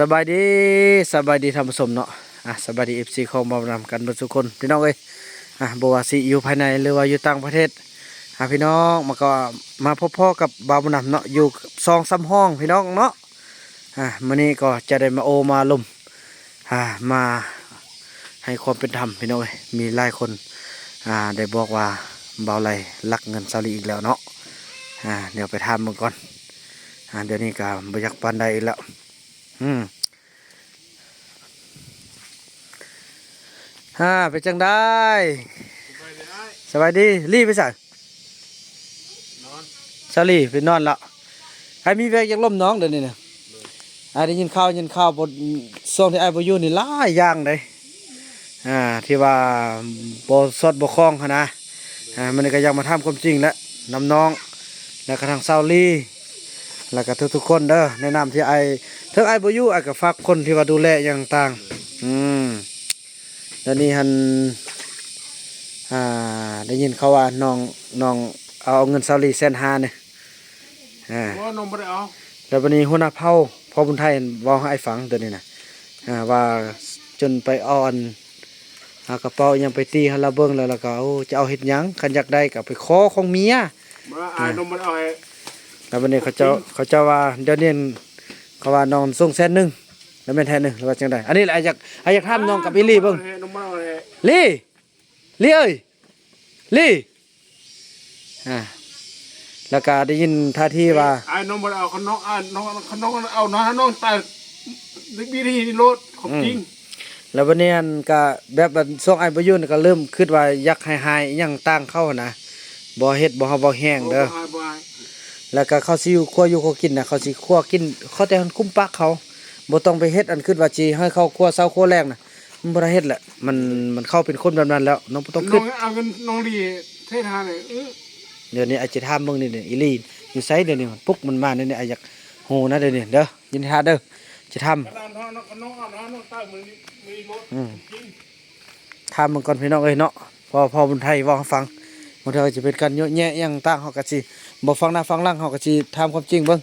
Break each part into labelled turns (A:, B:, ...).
A: สบายดีสบายดีท่านผู้ชมเนาะสบายดีFCของบ่าวนำกันทุกคนพี่น้องเอ้ยบ่ว่าสิอยู่ภายในหรือว่าอยู่ต่างประเทศพี่น้องมาก็มาพบพ่อกับบ่าวนำเนาะอยู่2-3ห้องพี่น้องเนาะมื้อนี้ก็จะได้มาโอมาลมมาให้ความเป็นธรรมพี่น้องเอ้ยมีหลายคนได้บอกว่าบ่าวไหลลักเงินซาลีอีกแล้วเนาะเดี๋ยวไปถามมึงก่อนเดี๋ยวนี้ก็บ่อยากปานใดอีกแล้วเป็นจังได้สบายดีรีบไปใส่ซาลีไปนอนละใครมีแวกยังล่มน้องเดี๋ยวนี้เนี่ยได้ยินข่าวบนช่วงที่ไอ้บอยู่นี่หลายอย่างเลยที่ว่าบ่สดบ่คล้องนะมันก็ยังมาทำความจริงแล้วนำน้องแล้วก็ทางซาลีแล้วก็ทุกคนเด้อแนะนำที่ไอ้เทิงไอ้บอยู่ไอ้ก็ฝากคนที่ว่าดูแลอย่างต่างแล้วนี่ฮันได้ยินเขาว่าน้องเอาเงินซาลี150,000เนี่ย
B: ว่าน้องไม่ได้เอา
A: แล้ววันนี้หัวหน้าเผ่าพ่อบุญไทยบอกให้ฟังเดี๋ยวนี้นะว่าจนไปอ่อนกระเป๋ายังไปตีฮัลโหลเบิ้งแล้วก็จะเอาเห็ดยังขันอยากได้กับไปขอของเมีย
B: น้องไม่ได้เอา
A: แล้ววันนี้เขาเจ้าว่าเดี๋ยวนี้เขาว่าน้องส่ง100,000แล้วเป็น100,000หรือว่าจังไดอันนี้อยากทำน้องกับอีลี่เบิ้งลี่เอ้ยลี่แล้วก็ได้ยินท่าที่ว่า
B: น้องไม่ได้เอาน้องเอาน้องแต่วิธีรถของจริง
A: แล้ววันนี้ก็แบบช่วงไอ้ประยุทธ์ก็เริ่มคิดว่าอยากให้ยังตั้งเข้านะบ่เฮ็ดบ่แห้งเด้อแล้วก็เขาสิอยู่คั่วอยู่เขากินนะเขาสิคั่วกินเขาแต่คุ้มปากเขาบ่ต้องไปเฮ็ดอันคิดว่าจีให้เขาคั่วเช้าคั่วแรงนะมันบ่ได้เฮ็ดแหละมันเข้าเป็นคนแบบนั้นแล้วน้องบ่ต้องคิด
B: เอาเงินน้องดีเททาเลย
A: เดี๋ยวนี้อาจจะถามเบิ่งนี่อีลีอยู่ไสเดี๋ยวนี้มันปุ๊กมันมานี่อยากโหนะเดี๋ยวนี้เด้อยินดีเด้อจะทำถามมึงก่อนพี่น้องเอ้ยเนาะพอบุญไทยว่าฟังบางทีจะเป็นการเยอะแยะยังตั้งเขากะจีบอกฟังหน้าฟังหลังเขากะจีทำความจริงเบิ้ง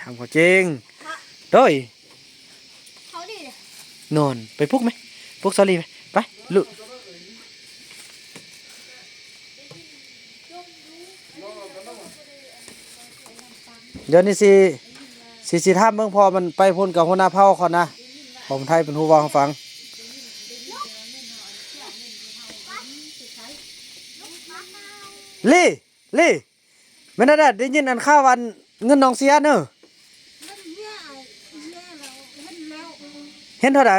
A: ทำความจริงโดยนอนไปพุกไหมพุกซอรี่ไหมไปลุเดี๋ยวนี้สิทำเบิ้งพอมันไปพ้นกับหัวหน้าเผ่าเขานะผมไทยเป็นผู้ว่าฟังลี่ไม่ได้ได้ยินอันข้าววันเงินน้องเสียเนอะเห็นเท่าไหร่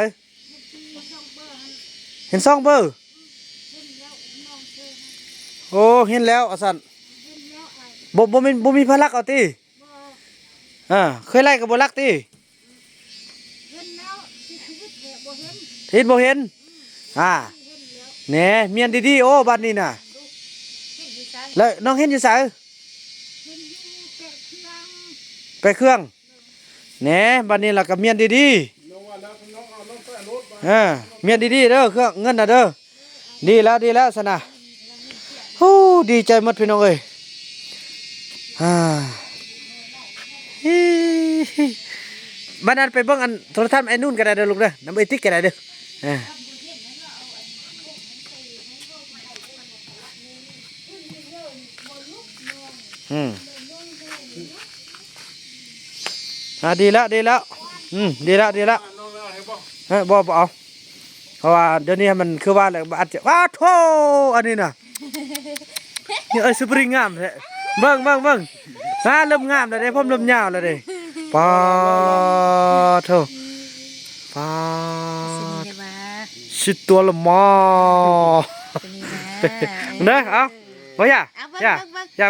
A: เห็น2 เบอร์โอ้เห็นแล้วอาสันบ่มีพลักเอาตีเคยไล่กับบ่ลักตีเห็นบ่เห็นเนี่ยเมียนดีๆโอ้บ้านนี้น่ะแล้วน้องเห็นอยู่ไสไปเครื่องเนี่ยบ้านนี้ล่ะกับเมียนดีๆเมียนดีๆเด้อเครื่องเงินน่ะเด้อดีแล้วสนะดีใจหมดพี่น้องเอ้ยบ้านนั้นไปเบิ่งอันโทรทัศน์ไอ้นู่นก็ได้เด้อลูกเด้อน้ำไอ้ติ๊กก็ได้เด้อดีแล้วดีแล้วบ่เอาเพราะว่าเดี๋ยวนี้มันคือว่าอะไรอาจจะว้าโธ่อันนี้นะนี่สปริงงามเลยเบิ่งเริ่มงามแล้วเด้ผมเริ่มยาวแล้วเด้ปาโธ่ปาชิดตัวละมอเด้อเอาบ่อย่า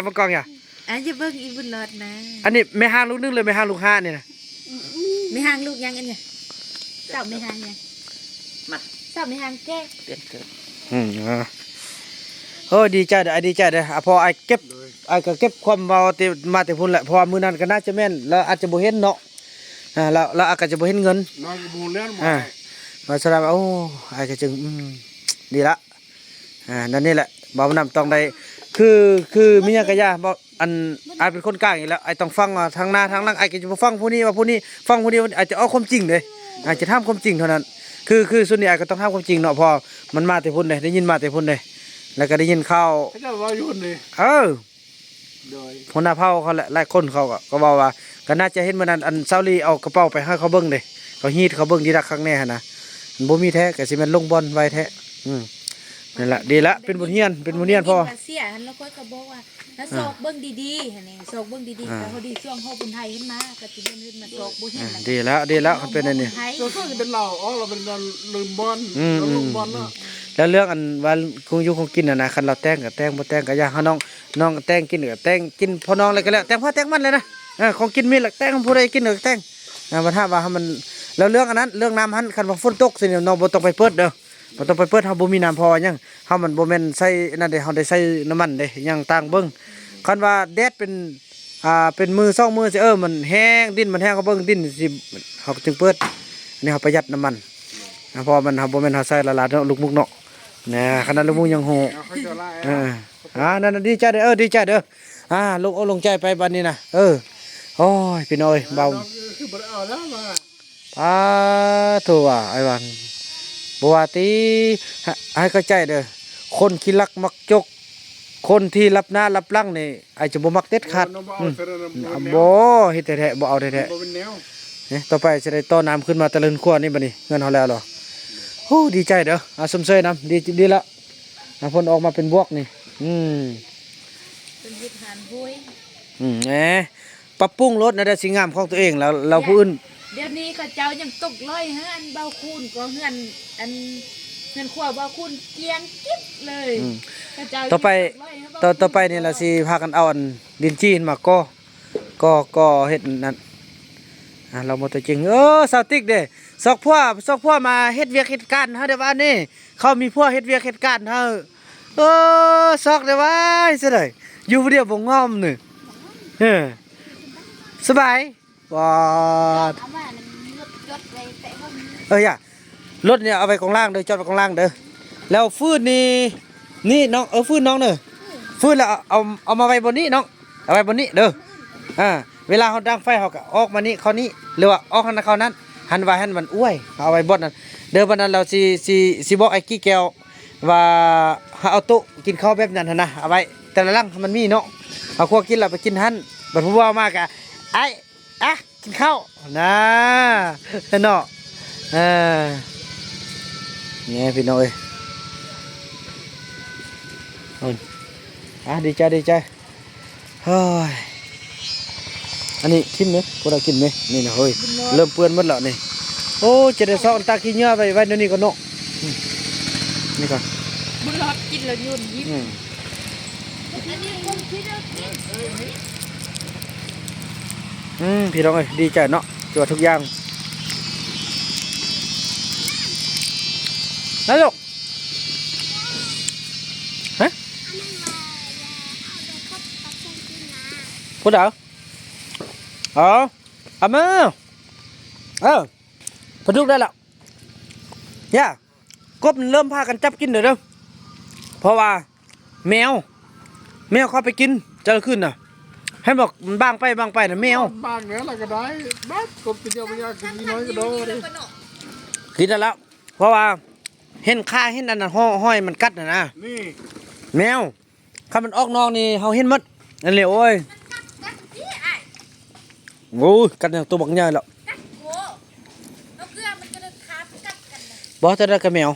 A: บังกองอย่า
C: อย่าเบิ่งอีบุญรอดนะ
A: อันนี้ไม่ห่างลูกนึงเลยไม่ห่างลูก5นี่นะ
C: ไม่ห่างลูกยังอันเนี่ยเจ้าไม่ห่างยังมาเจ้าไม่ห่างแก้
A: เปลี่ยนเกิดดีใจเด้อพอไอ้เก็บความเบามาแต่พุ่นแหละพอมื้อนั้นก็น่าจะแม่นแล้วอาจจะบ่เห็นเนาะแล้วอาจจะบ่เห็นเงิน
B: น้อยบ่เล่น
A: มาแสดงไอ้ก็จึงดีละนั่นนี่แหละบ่าวนำต้องได้คือมีหยังก็อย่าบ่ อันไอเป็นคนกลางอยู่แล้วไอต้องฟังทางหน้าทางหลังไอก็จะมาฟังผู้นี้ว่าผู้นี้ฟังผู้นี้อาจจะเอาความจริงเลยอาจจะทำความจริงเท่านั้นคือส่วนใหญ่ก็ต้องทำความจริงเนาะพอมันมาแต่พุ่นเลยได้ยินมาแต่พุ่นเลยแล้วก็ได้ยินข่าว
B: เขาจะว่าอยู่คนนี้ โดย
A: คนหน้าเผาเขาแหละหลายคนเขาก็บอกว่าก็น่าจะเห็นมื้อนั้นอันเซาลีเอากระเป๋าไปให้เขาเบิ่งเด้เขาฮีดเขาเบิ่งดีรักครั้งแน่หั่นนะมันบ่มีแท้ก็สิแม่นลงบอลไว้แท้นั่นแหละดีละเป็นบทเรียนพ่อ
C: เสียหันแล้วก็บอกว่าแล้วโศกเบิ่งดีๆหั่นนี่โศกเบิ่งดีๆแต่พอดีช่วงเฮาบุญไทยเห็นมาก็สิเบิ่งเฮ็ดมาโศกบ่เห็นนั่น
A: ดีแล้วมันเป็นอันนี้
B: เราก็จะเป็นเราเราเป็นการลืมบอลเราลืมบอลเนาะ
A: แล้วเรื่องอันว่าคงอยู่คงกินน่ะนะคันเราแต่งก็แต่งบ่แต่งก็อย่าเฮาน้องแต่งกินก็แต่งกินพอน้องเลยก็แล้วแต่งพ่อแต่งมันเลยนะของกินมีแหละแต่งผู้ใดกินก็แต่งบ่ถ้าว่ามันแล้วเรื่องอันนั้นเรื่องน้ำหันคันว่าฝนตกสิเนี่ยน้องบ่ต้องไปเปิดเด้อบ่ต้องไปเปิดเฮาบ่มีน้ำพอหยังเฮามันบ่แม่นใส่นั่นเด้เฮาได้ใส่น้ำมันเด้ยังต่างเบิ่งคันว่าแดดเป็นมือ2มือสิมันแห้งดินมันแห้งก็เบิ่งดินสิเฮาจึงเปิดอันนี้เฮาประหยัดน้ำมันเพราะมันเฮาบ่แม่นเฮาใส่ละลายเนาะลูกมุกเนาะนะขนาดลูกมุกยังโห
B: เขาจะไล่
A: นั่นดีใจเด้อดีใจเด้อลงใจไปบัดนี้นะโอ้ยพี่น้อยเบา
B: คือบ่ได้เอาแล้วมา
A: ตัวไอ้วันบัวตีให้เข้าใจเด้อคนขี้ลักมักจกคนที่รับหน้ารับหลังนี่ไอ้จะบ่มักเด็ดขาดบ่เฮ็ดแท้ๆบ่เอาแท้
B: บ่เป็นแนว
A: ๆนี่ต่อไปจะได้ต้อน้ำขึ้นมาตะลึงขั้วนี่บัดนี้เงินเฮาแล้วเหรอโอ้ดีใจเด้อสมเสยน้ำดีแล้วผลออกมาเป็นบวกนี่
C: เป็นเฮ็ดหานห้วย
A: แหมปรับปรุงรถนะได้สิ่งงามของตัวเองแล้วเราผู้อื่น
C: เดี๋ยวนี้เขาเจ้ายังตกร้อยอันเบาคูณก็เฮือนอันเฮือนขวาเบาคูณเกียงกิ๊บเลยเขาเจ้า
A: ต่อไปนี่เราสิพากันเอาอันดินจีนมาก็เฮ็ดนั่นเราหมดตัวจริงสาวติ๊กเด้ซอกพ่อมาเฮ็ดเวียกเฮ็ดการเฮาเด้อว่านี่เขามีพวกเฮ็ดเวียกเฮ็ดการเฮาซอกเด้อว่าซะเลยอยู่ผู้เดียวบ่งอมนี่สบายบ่อย่ารถเนี่ยเอาไปกองล่างเด้อจอดไว้กองล่างเด้อแล้วฟืนนี่น้องฟืนน้องเด้อฟืนแล้วเอามาไว้บนนี้น้องเอาไว้บนนี้เด้อเวลาเขาดังไฟเขาก็ออกมานี่เขานี้หรือว่าออกหันเขานั้นหันไว้หันมันอ้วยเอาไว้บนนั้นเด้อบัดนั้นเราสิบอกไอ้กี้แก้วว่าเอาโต๊ะกินข้าวแบบนั้นนะเอาไว้แต่ละหลังมันมีเนาะเอาพวกกินแล้วไปกินหันบัดผู้ว่ามากะไอ้กินข้าวนะเนาะเนี่ยพี่น้อยดีใจเฮ้ยอันนี้กินไหมพวกเรากินไหมนี่นะเฮ้ยเริ่มเปื้อนหมดแล้วนี่โอ้จะได้ซอกตาขี้เนื้อไปไว้เดี๋ยวนี้ก่อนเนาะนี่ก่อน
C: บุญรอดกินแล้วยุ่นยิ้ม
A: พี่น้องเอ้ยดีใจเนาะตัวทุกอย่างนะลูกฮะพูดเอามาพอทุกได้แล้วย่ากบเริ่มพากันจับกินเด้อเพราะว่าแมวเข้าไปกินจะขึ้นน่ะให้บอกมันบางไปนะแมว
B: บางเนี้ยเราก็ได้บ้านกบเป็นเจ้าพญากินน้อยก็โดน
A: กินได้แล้วเพราะว่าเห็นข้าเห็นอันนั้นห้อยมันกัดนะ
B: นี่
A: แมวข้ามันออกนอกนี่เฮาเห็นหมดนั่นแหละโอ้ยกัดอย่างตัวบักใหญ่แล้วบ่จะได้กับแมว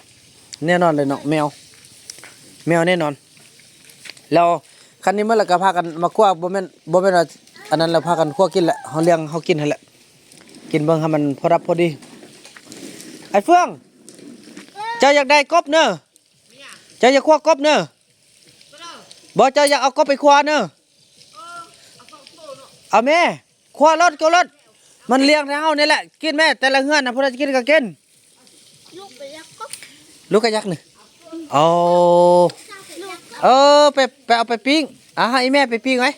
A: แน่นอนเลยเนาะแมวแน่นอนแล้วคันนี้เมื่อไหร่ก็พากันมาคั่วบ่แม่นว่าอันนั้นเราพากันคั่วกินแหละเฮาเลี้ยงเฮากินหั่นแหละกินเบิ่งให้มันพอรับพอดีไอ้เฟื่องเจ้าอยากได้กบเนอะเจ้าอยากคั่วกบเนอะบ่เจ้าอยากเอากบไปคั่วเนอะเอาแม่คั่วรถก็รถมันเลี้ยงให้เฮานี่แหละกินแม่แต่ละเฮือนน่ะพุ่นจะกินก็กินลูกกระยักนี่เอาไปเอาไปปิ้งให้แม่ไปปิ้งไว้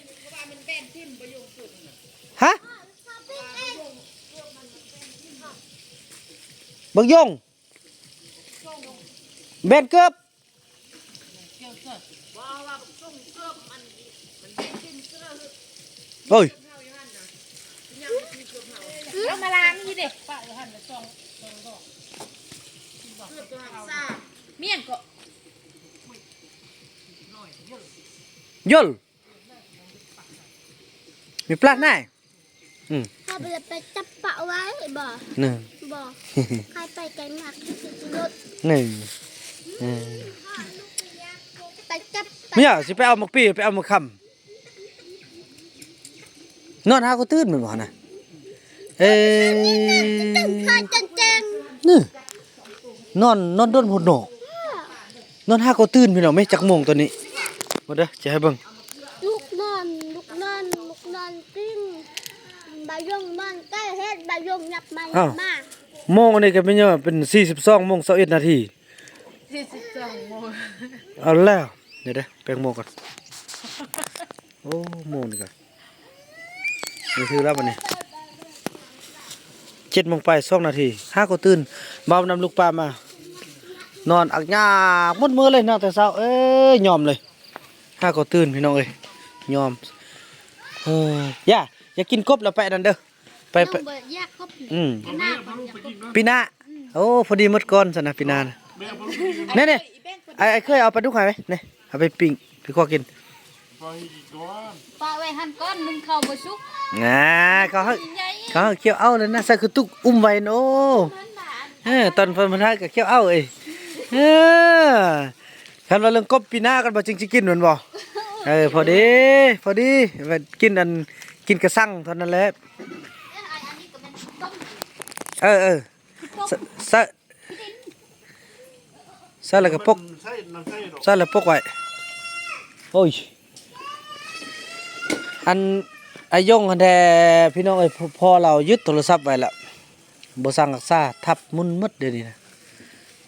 A: ฮะบักยงเบ็ดเกือบ โอ้ย
C: เอามาล้างนี่เด็กเมี่ยงก็
A: ยลมีปลาหน้า
D: ถ้าไปจับปะไว้บ่
A: หนึ่ง
D: บ่ใครไปไกลมากสิรถ
A: หนึ่ง
D: ไปจับ
A: ไม่อยากสิไปเอาหมกปีไปเอาหมกคำนอนหาก็ตื่นเหมือนบ่นะ
D: ข้าจังจัง
A: นี่นอนโดนหดหนอกนอนหาก็ตื่นพี่น้องไม่จักโมงตัวนี้มาเด้อจะให้เบิ่ง
D: ลูกนอนติ้งบายงนอนใกล้เฮ็ดบายงยับมามา
A: โมงอันนี้ก็เป็นยังเป็น42:21นาที
C: 42 โมง
A: เอาแล้วเดี๋ยวเด้อแปลงโมงก่อนโอ้โมงนี่ก็นี่คือแล้วบัดนี้7 โมงไป2 นาทีหาก็ตื่นบ่าวนำลูกปลามานอนอักยากหมดมือเลยนะแต่เช้ายอมเลยหาก็ตื่นพี่น้องเอ้ยยอมอย่ากินกบแล้วไปนั่นเด้อไป
D: น้องเบิดแยกครบ
B: แม่พาลูกไปกินนะ
A: ปีหน้าโอ้พอดีหมดก่อนซะนะปีหน้านะ
B: แม่พาลูกไปกินนะ
A: นี่ไอ้เคยเอาปลาดุกหายไหมนี่เอาไปปิ้งพี่ขอกิน
B: ไปอีกก่อน
C: ปลาไว้หั่นก้อนนึงเข้าบ่สุก
A: เขาให้เคี้ยวเอาเลยนะใส่คือตุกอุ้มไว้โน่ตอนเพิ่นพนักก็เคี้ยวเอาคันว่าเรื่องกบปีหน้ากันบ่จริงสิกินเหมือนบ่พอดีว่ากินกระสังเท่านั้นแหละใส่แล้วก็ปก
B: ใส่น้ำใส่ดอก
A: ใส่แล้วปกไว้โอ้ยอันไอ้ยงอันแดพี่น้องเอ้ยพอเรายึดโทรศัพท์ไว้แล้วบ่สั่งรักษาทับมุนหมดเดี๋ยวนี้นะ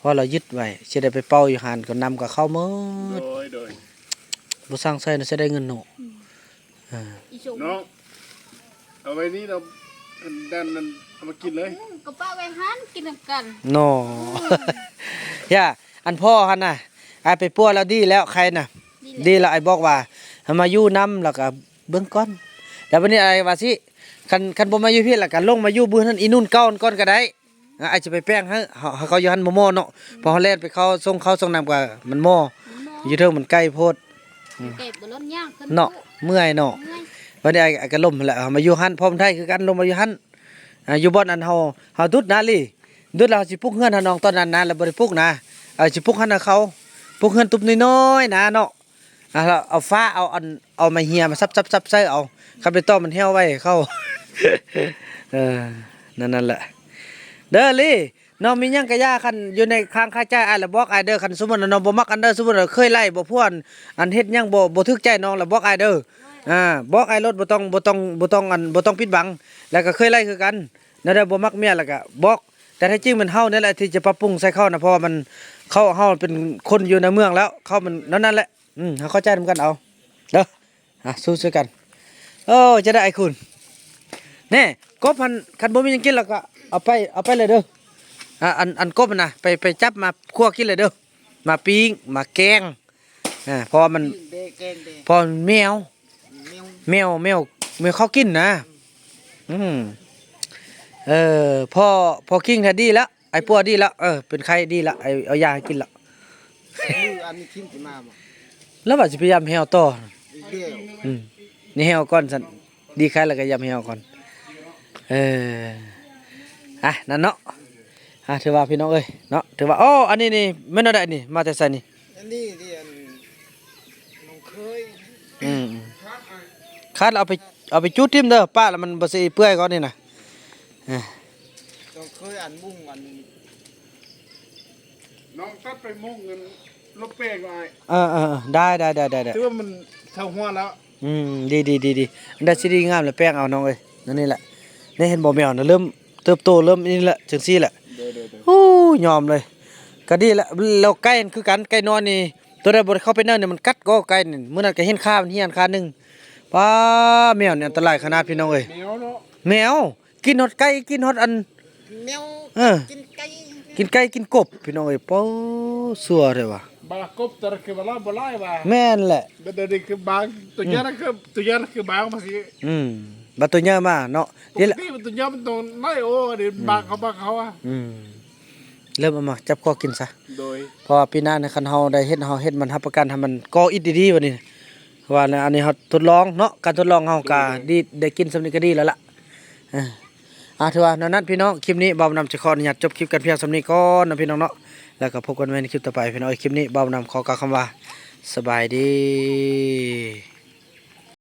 A: พอเรายึดไว้สิได้ไปเป่าอยู่หันก็นำกับเข้าหมด
B: โดย
A: บ่สั่งใส่น่ะสิได้เงินโน
C: อีชง
B: น้องเอาไว้นี่เราดันนั้นเอามากินเลย
C: ก็ปลาไว้หั่นกินนำกัน
A: โน ย่าอันพ่อหั่นน่ะไอ้ไปปัวแล้วดีแล้วใครน่ะ ดีแล้วไอ้บอกว่าให้มาอยู่นํแล้วก็เบิ่งก่อนแล้ววันนี้ไอ้ว่าสิคันบ่มาอยู่พี่แล้วก็ลงมาอยู่บื้อนั้นอีนู่นเก่าก่อนก็ได้ไอ้จะไปแป้งให้เขาอยู่หั่นหม้อเนาะพอเขาแล่นไปเขาส่งน้ำก็มันหม้ออยู่เทิงมันใกล้โพด
C: เก็บบ่ล้นย่างขึ้น
A: เนาะเมื่อยเนาะวันนี้ไอ้ก็ล่มแหละมาอยู่หั่นพร้อมไทยคือกันลงมาอยู่หั่นอยู่บ่อนอันเฮาดุดนาลีดุดแล้วสิปลุกเฮือนหาน้องตอนนั้นนะแล้วบ่ได้ปลุกนะสิปลุกหั่นเขาปลุกเฮือนตุบน้อยๆนะเนาะเอาฟ้าเอาไม้เหียมาซับใส่เอาคันไปต้อมันเหี่ยวไว้เข้า นั่นแหละเด้อลี่น้องมีหยังกะยาคันอยู่ในค้างค่าจ่ายอ้ายละบอกอ้ายเด้อคันสมมุติว่าน้องบ่มักอันเด้อสมมุติว่าเคยไล่บ่พวนอันเฮ็ดหยังบ่ถึกใจน้องละบอกอ้ายเด้อบอกอ้ายรถบ่ต้องปิดบังแล้วก็เคยไล่คือกันนั่นแหละบ่มักเมียแล้วก็บอกแต่แท้จริงมันเฮานั่นแหละที่จะปรับปรุงใส่เขานะเพราะว่ามันเฮาเป็นคนอยู่ในเมืองแล้วเขามันนั่นแหละเฮาเข้าใจนำกันเอาเด้อสู้ๆกันโอ้จะได้ไอ้คุณแน่กบคันบ่มีหยังกินแล้วก็เอาไปเลยเด้ออันกบมันนะไปจับมาคั่วกินเลยเด้อมาปิ้งมาแกงเพราะมันพอแมวเขากินนะพอกิ้งถ้าดีแล้วไอ้ปัวดีแล้วเป็นไข้ดีแล้วเอายาให้กินแล้ว
E: อันนี้ทิ้งสิมาบ่
A: แล้วว่าสิพยายามแฮวต่อ
E: เดียว
A: นี่แฮวก่อนสั่นดีไข้แล้วก็ยามแฮวก่อนนั่นเนาะถือว่าพี่น้องเอ้ยเนาะถือว่าอันนี้นี่แม่นได้นี่มาแต่ไสนี่
E: อันนี้ที่อันน้องเคย
A: คาดเอาไปจุดทิ่มเด้อป้าแล้วมันบ่สิเปื่อยก่อนนี่น่ะ
E: น้องเคยอันมุ่งอัน
B: น้องตัดไปมุ่งเงินลบแป้งก็ไอ้
A: ได้
B: ถือว่ามันเข้าหัวแล้ว
A: ดีอันได้สิดีงามแล้วแป้งเอาน้องเอ้ยนั่นแหละนี่เห็นบ่แมวน่ะเริ่มเติบโตเริ่มนี่แหละจังซี่แหละ
B: เด้อ
A: โอ้ยอมเลยก็ดีละแล้วไก่นั่นคือกันไก่นอนนี่ตัวใดบ่ได้เข้าไปนั่นเนี่ยมันกัดก็ไก่นี่มื้อนั้นก็เห็นค่ามันเฮียนค่าหนึงป้าแมวเนี่ยอันตรายขนาดพี่น้องเอ้ย
B: เหนียวเนาะ
A: แมวกินฮอดไก่กินฮอดอัน
E: แมว
A: เออ
E: กินไก่
A: กินไก่กินกบพี่น้องเอ้ยป้อสัวเลยว่ะ
E: บ
B: บากบแต่คือบาลาบาลายว่า
A: แม่นแหละ
B: เดี๋ยวคือบางตัวเยอะนะตัวเยอะคือบางมาสิ
A: บัดตัวเยอะมาเนาะ
B: ป
A: นี่
B: ก
A: แหละ
B: ติมันตัวเยอะมันตัวน้อยโอ้เดี๋ยวบางเขาอ่ะ
A: เริ่มเอามาจับข้อกินซะ
B: โดย
A: เพราะว่าปีหน้าเนี่ยคันเฮาได้เฮ็ดมันรับประกันให้มันก่ออิฐดีๆบัดนี้ว่าเนี่ยอันนี้เฮาทดลองเนาะการทดลองเฮาก็ดีได้กินสำนี้ก็ดีแล้วล่ะถือว่านั้นพี่น้องคลิปนี้บ่าวนำจะขออนุญาตจบคลิปกันเพียงสำนี้ก่อนนะพี่น้องเนาะแล้วก็พบกันใหม่ในคลิปต่อไปพี่น้องคลิปนี้บ่าวนำขอกล่าวคำว่าสบายดี